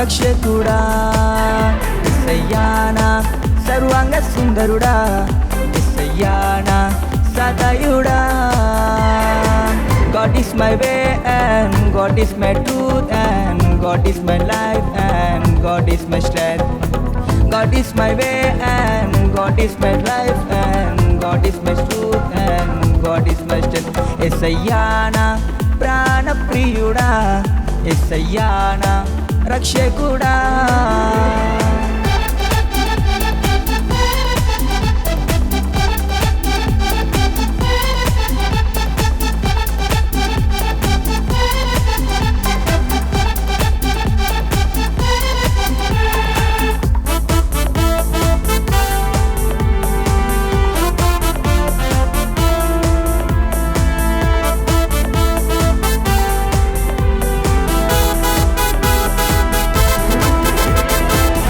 రక్షకుడా యేసయ్యానా సర్వాంగ సుందరుడా యేసయ్యానా సదయుడా. God is my way and God is my truth and God is my life and God is my strength. God is my way and God is my life and God is my truth and God is my strength. యేసయ్యానా ప్రాణ ప్రియుడా యేసయ్యానా రక్షకుడా.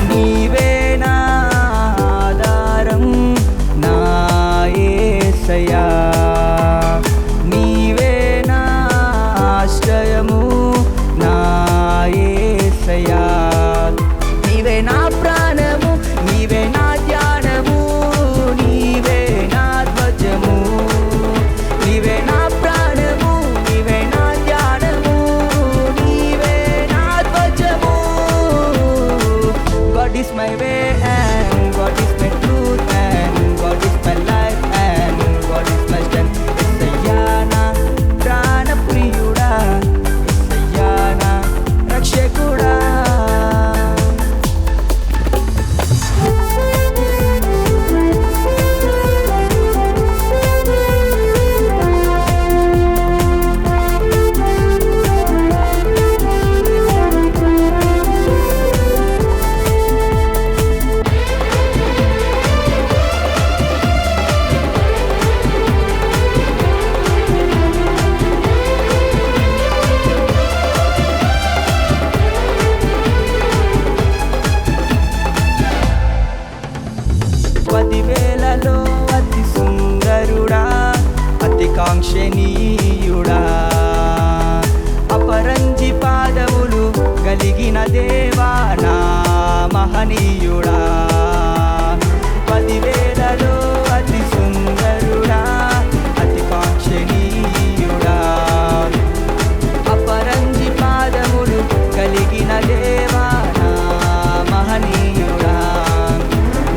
నీవే నా ఆధారం నా యేసయ్యా, నీవే నా ఆశ్రయము నా యేసయ్యా, నీవే నా ప్రాణము నీవే నా ధ్యానము నీవే నా ధ్వజము, నీవే నా ప్రాణము నీవే నా ధ్యానము నీవే నా ధ్వజము. God is my way and God is my truth and God is my life and God is my strength. యేసయ్యానా ప్రాణ ప్రియుడా యేసయ్యానా రక్షకుడా. పదివేలలో అతి సుందరుడా అతి కాంక్షణీయుడా, అపరంజి పాదములు కలిగిన దేవా నా మహనీయుడా. పదివేలలో అతి సుందరుడా అతి కాంక్షణీయుడా, అపరంజి పాదములు కలిగిన దేవా నా మహనీయుడా.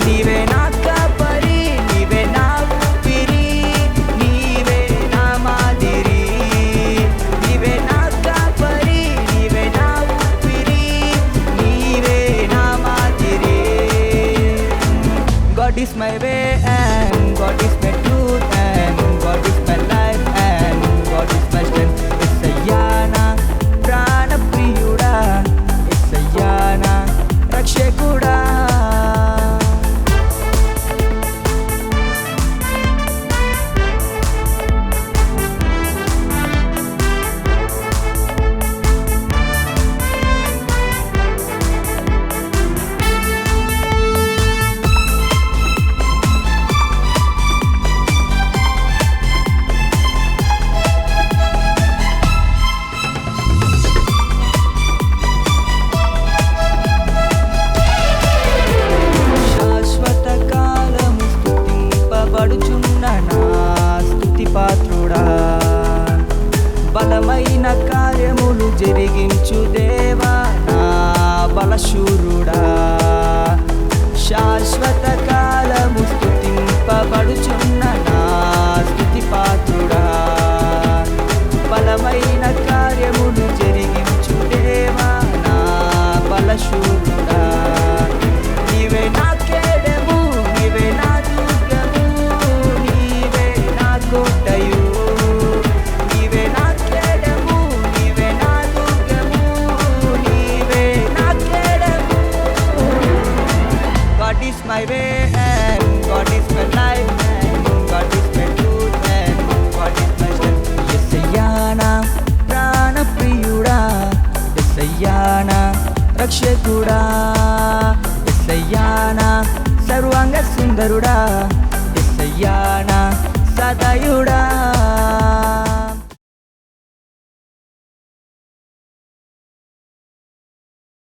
నీవే నా కాపరి నీవే నా ఊపిరి నీవే నా మాదిరి, నీవే నా కాపరి నీవే నా ఊపిరి నీవే నా మాదిరి. God is my way and God is my truth and God is my life and God is my strength. యేసయ్యానా ప్రాణ ప్రియుడా యేసయ్యానా రక్షకుడా. శాశ్వత కాలము స్తుతింపబడుచున్న నా స్తుతి పాత్రుడా, బలమైన కార్యములు జరిగించు దేవా నా బలశూరుడా. శాశ్వత కాలము స్తుతింపబడుచున్న నా స్తుతి పాత్రుడా, బలమైన కార్యములు జరిగించు దేవా నా బలశూరుడా. నీవే నా కేడము నీవే నా దుర్గము నీవే నా కోటయు, నీవే నా కేడము నీవే నా దుర్గము నీవే నా కేడము. God is my way and God is my life and God is my truth and God is my strength. యేసయ్యానా ప్రాణ ప్రియుడా యేసయ్యానా రక్షకుడా యేసయ్యానా సర్వాంగ సుందరుడా యేసయ్యానా సదయుడా.